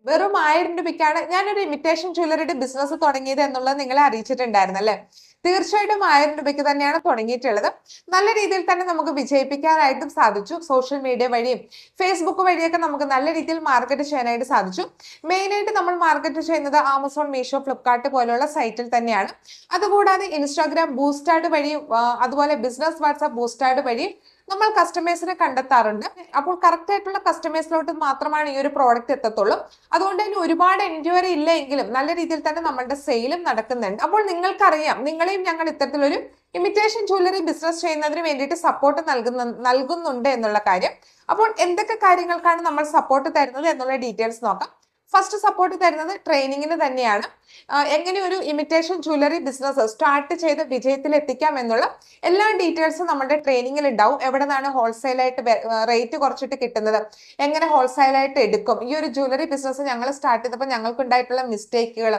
വെറും 1000 രൂപയ്ക്കാണ് ഞാനൊരു ഇമിറ്റേഷൻ ജ്വല്ലറിയുടെ ബിസിനസ് തുടങ്ങിയത് എന്നുള്ളത് നിങ്ങളെ അറിയിച്ചിട്ടുണ്ടായിരുന്നു അല്ലേ? തീർച്ചയായിട്ടും 1000 രൂപയ്ക്ക് തന്നെയാണ് തുടങ്ങിയിട്ടുള്ളത്. നല്ല രീതിയിൽ തന്നെ നമുക്ക് വിജയിപ്പിക്കാനായിട്ടും സാധിച്ചു. സോഷ്യൽ മീഡിയ വഴിയും ഫേസ്ബുക്ക് വഴിയൊക്കെ നമുക്ക് നല്ല രീതിയിൽ മാർക്കറ്റ് ചെയ്യാനായിട്ട് സാധിച്ചു. മെയിനായിട്ട് നമ്മൾ മാർക്കറ്റ് ചെയ്യുന്നത് ആമസോൺ, മീഷോ, ഫ്ലിപ്കാർട്ട് പോലുള്ള സൈറ്റിൽ തന്നെയാണ്. അതുകൂടാതെ ഇൻസ്റ്റാഗ്രാം ബൂസ്റ്റാഡ് വഴിയും അതുപോലെ ബിസിനസ് വാട്സ്ആപ്പ് ബൂസ്റ്റാഡ് വഴിയും നമ്മൾ കസ്റ്റമേഴ്സിനെ കണ്ടെത്താറുണ്ട്. അപ്പോൾ കറക്റ്റ് ആയിട്ടുള്ള കസ്റ്റമേഴ്സിലോട്ട് മാത്രമാണ് ഈ ഒരു പ്രോഡക്റ്റ് എത്തത്തുള്ളൂ. അതുകൊണ്ട് തന്നെ ഒരുപാട് എൻക്വയറി ഇല്ല എങ്കിലും നല്ല രീതിയിൽ തന്നെ നമ്മളുടെ സെയിലും നടക്കുന്നുണ്ട്. അപ്പോൾ നിങ്ങൾക്കറിയാം, നിങ്ങളെയും ഞങ്ങൾ ഇത്തരത്തിലൊരു ഇമിറ്റേഷൻ ജ്വല്ലറി ബിസിനസ് ചെയ്യുന്നതിന് വേണ്ടിയിട്ട് സപ്പോർട്ട് നൽകുന്നുണ്ട് എന്നുള്ള കാര്യം. അപ്പോൾ എന്തൊക്കെ കാര്യങ്ങൾക്കാണ് നമ്മൾ സപ്പോർട്ട് തരുന്നത് എന്നുള്ള ഡീറ്റെയിൽസ് നോക്കാം. ഫസ്റ്റ് സപ്പോർട്ട് തരുന്നത് ട്രെയിനിങ്ങിന് തന്നെയാണ്. എങ്ങനെ ഒരു ഇമിറ്റേഷൻ ജ്വല്ലറി ബിസിനസ് സ്റ്റാർട്ട് ചെയ്ത് വിജയത്തിൽ എത്തിക്കാം എന്നുള്ള എല്ലാ ഡീറ്റെയിൽസും നമ്മുടെ ട്രെയിനിങ്ങിൽ ഉണ്ടാവും. എവിടെ നിന്നാണ് ഹോൾസെയിലായിട്ട് റേറ്റ് കുറച്ചിട്ട് കിട്ടുന്നത്, എങ്ങനെ ഹോൾസെയിലായിട്ട് എടുക്കും, ഈ ഒരു ജ്വല്ലറി ബിസിനസ് ഞങ്ങൾ സ്റ്റാർട്ട് ചെയ്തപ്പോൾ ഞങ്ങൾക്കുണ്ടായിട്ടുള്ള മിസ്റ്റേക്കുകൾ,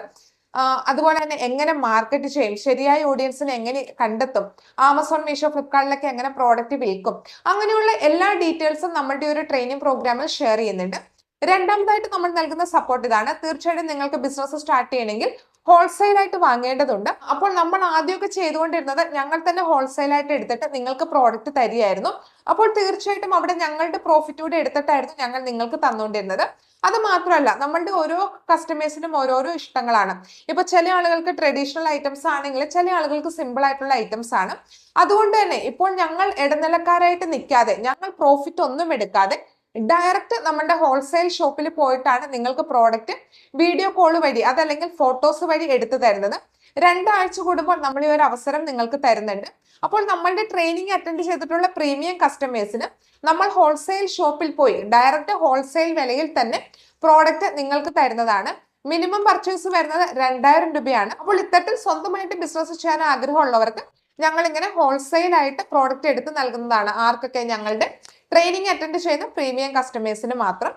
അതുപോലെ തന്നെ എങ്ങനെ മാർക്കറ്റ് ചെയ്യും, ശരിയായ ഓഡിയൻസിനെ എങ്ങനെ കണ്ടെത്തും, ആമസോൺ, മീഷോ, ഫ്ലിപ്കാർട്ടിലൊക്കെ എങ്ങനെ പ്രോഡക്റ്റ് വിൽക്കും, അങ്ങനെയുള്ള എല്ലാ ഡീറ്റെയിൽസും നമ്മുടെ ഒരു ട്രെയിനിങ് പ്രോഗ്രാമിൽ ഷെയർ ചെയ്യുന്നുണ്ട്. രണ്ടാമതായിട്ട് നമ്മൾ നൽകുന്ന സപ്പോർട്ട് ഇതാണ്. തീർച്ചയായിട്ടും നിങ്ങൾക്ക് ബിസിനസ് സ്റ്റാർട്ട് ചെയ്യണമെങ്കിൽ ഹോൾസെയിൽ ആയിട്ട് വാങ്ങേണ്ടതുണ്ട്. അപ്പോൾ നമ്മൾ ആദ്യമൊക്കെ ചെയ്തുകൊണ്ടിരുന്നത് ഞങ്ങൾ തന്നെ ഹോൾസെയിൽ ആയിട്ട് എടുത്തിട്ട് നിങ്ങൾക്ക് പ്രോഡക്റ്റ് തരികയായിരുന്നു. അപ്പോൾ തീർച്ചയായിട്ടും അവിടെ ഞങ്ങളുടെ പ്രോഫിറ്റ് കൂടെ എടുത്തിട്ടായിരുന്നു ഞങ്ങൾ നിങ്ങൾക്ക് തന്നുകൊണ്ടിരുന്നത്. അത് മാത്രമല്ല, നമ്മളുടെ ഓരോ കസ്റ്റമേഴ്സിനും ഓരോരോ ഇഷ്ടങ്ങളാണ്. ഇപ്പൊ ചില ആളുകൾക്ക് ട്രഡീഷണൽ ഐറ്റംസ് ആണെങ്കിൽ ചില ആളുകൾക്ക് സിമ്പിൾ ആയിട്ടുള്ള ഐറ്റംസ് ആണ്. അതുകൊണ്ട് തന്നെ ഇപ്പോൾ ഞങ്ങൾ ഇടനിലക്കാരായിട്ട് നിൽക്കാതെ, ഞങ്ങൾ പ്രോഫിറ്റ് ഒന്നും എടുക്കാതെ ഡയറക്റ്റ് നമ്മുടെ ഹോൾസെയിൽ ഷോപ്പിൽ പോയിട്ടാണ് നിങ്ങൾക്ക് പ്രോഡക്റ്റ് വീഡിയോ കോൾ വഴി അതല്ലെങ്കിൽ ഫോട്ടോസ് വഴി എടുത്തു തരുന്നത്. 2 ആഴ്ച കൂടുമ്പോൾ നമ്മൾ ഈ ഒരു അവസരം നിങ്ങൾക്ക് തരുന്നുണ്ട്. അപ്പോൾ നമ്മളുടെ ട്രെയിനിങ് അറ്റൻഡ് ചെയ്തിട്ടുള്ള പ്രീമിയം കസ്റ്റമേഴ്സിന് നമ്മൾ ഹോൾസെയിൽ ഷോപ്പിൽ പോയി ഡയറക്റ്റ് ഹോൾസെയിൽ വിലയിൽ തന്നെ പ്രോഡക്റ്റ് നിങ്ങൾക്ക് തരുന്നതാണ്. മിനിമം പർച്ചേസ് വരുന്നത് 2000 രൂപയാണ്. അപ്പോൾ ഇത്തരത്തിൽ സ്വന്തമായിട്ട് ബിസിനസ് ചെയ്യാൻ ആഗ്രഹമുള്ളവർക്ക് ഞങ്ങൾ ഇങ്ങനെ ഹോൾസെയിൽ ആയിട്ട് പ്രോഡക്റ്റ് എടുത്ത് നൽകുന്നതാണ്. ആർക്കൊക്കെ? ഞങ്ങളുടെ ട്രെയിനിങ് അറ്റൻഡ് ചെയ്യുന്ന പ്രീമിയം കസ്റ്റമേഴ്സിന് മാത്രം.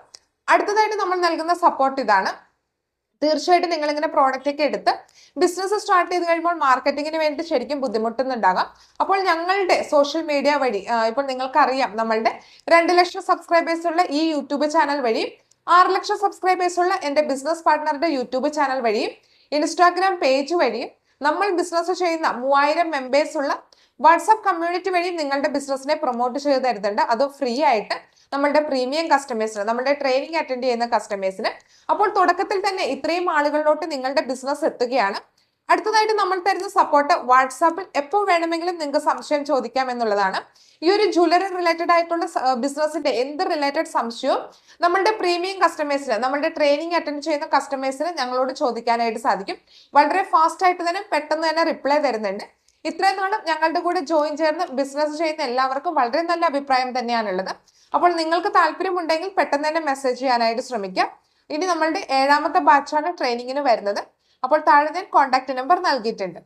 അടുത്തതായിട്ട് നമ്മൾ നൽകുന്ന സപ്പോർട്ട് ഇതാണ്. തീർച്ചയായിട്ടും നിങ്ങൾ ഇങ്ങനെ പ്രോഡക്റ്റ് ഒക്കെ എടുത്ത് ബിസിനസ് സ്റ്റാർട്ട് ചെയ്ത് കഴിയുമ്പോൾ മാർക്കറ്റിങ്ങിന് വേണ്ടി ശരിക്കും ബുദ്ധിമുട്ടുന്നുണ്ടാകാം. അപ്പോൾ ഞങ്ങളുടെ സോഷ്യൽ മീഡിയ വഴി ഇപ്പോൾ നിങ്ങൾക്കറിയാം, നമ്മളുടെ 2 ലക്ഷം സബ്സ്ക്രൈബേഴ്സ് ഉള്ള ഈ യൂട്യൂബ് ചാനൽ വഴിയും 6 ലക്ഷം സബ്സ്ക്രൈബേഴ്സ് ഉള്ള എൻ്റെ ബിസിനസ് പാർട്ട്ണറുടെ യൂട്യൂബ് ചാനൽ വഴിയും ഇൻസ്റ്റാഗ്രാം പേജ് വഴിയും നമ്മൾ ബിസിനസ് ചെയ്യുന്ന 3000 മെമ്പേഴ്സ് ഉള്ള വാട്സ്ആപ്പ് കമ്മ്യൂണിറ്റി വഴി നിങ്ങളുടെ ബിസിനസിനെ പ്രൊമോട്ട് ചെയ്ത് തരുന്നുണ്ട്. അത് ഫ്രീ ആയിട്ട് നമ്മളുടെ പ്രീമിയം കസ്റ്റമേഴ്സിന്, നമ്മളുടെ ട്രെയിനിങ് അറ്റൻഡ് ചെയ്യുന്ന കസ്റ്റമേഴ്സിന്. അപ്പോൾ തുടക്കത്തിൽ തന്നെ ഇത്രയും ആളുകളിലോട്ട് നിങ്ങളുടെ ബിസിനസ് എത്തുകയാണ്. അടുത്തതായിട്ട് നമ്മൾ തരുന്ന സപ്പോർട്ട് വാട്സാപ്പിൽ എപ്പോൾ വേണമെങ്കിലും നിങ്ങൾക്ക് സംശയം ചോദിക്കാം എന്നുള്ളതാണ്. ഈ ഒരു ജ്വല്ലറി റിലേറ്റഡ് ആയിട്ടുള്ള ബിസിനസിന്റെ എന്ത് റിലേറ്റഡ് സംശയവും നമ്മളുടെ പ്രീമിയം കസ്റ്റമേഴ്സിന്, നമ്മളുടെ ട്രെയിനിങ് അറ്റൻഡ് ചെയ്യുന്ന കസ്റ്റമേഴ്സിന് ഞങ്ങളോട് ചോദിക്കാനായിട്ട് സാധിക്കും. വളരെ ഫാസ്റ്റ് ആയിട്ട് തന്നെ പെട്ടെന്ന് തന്നെ റിപ്ലൈ തരുന്നുണ്ട്. ഇത്രയും നാളും ഞങ്ങളുടെ കൂടെ ജോയിൻ ചേർന്ന് ബിസിനസ് ചെയ്യുന്ന എല്ലാവർക്കും വളരെ നല്ല അഭിപ്രായം തന്നെയാണുള്ളത്. അപ്പോൾ നിങ്ങൾക്ക് താല്പര്യമുണ്ടെങ്കിൽ പെട്ടെന്ന് തന്നെ മെസ്സേജ് ചെയ്യാനായിട്ട് ശ്രമിക്കാം. ഇനി നമ്മളുടെ 7ാമത്തെ ബാച്ചാണ് ട്രെയിനിങ്ങിന് വരുന്നത്. അപ്പോൾ താഴെ ഞാൻ കോൺടാക്ട് നമ്പർ നൽകിയിട്ടുണ്ട്.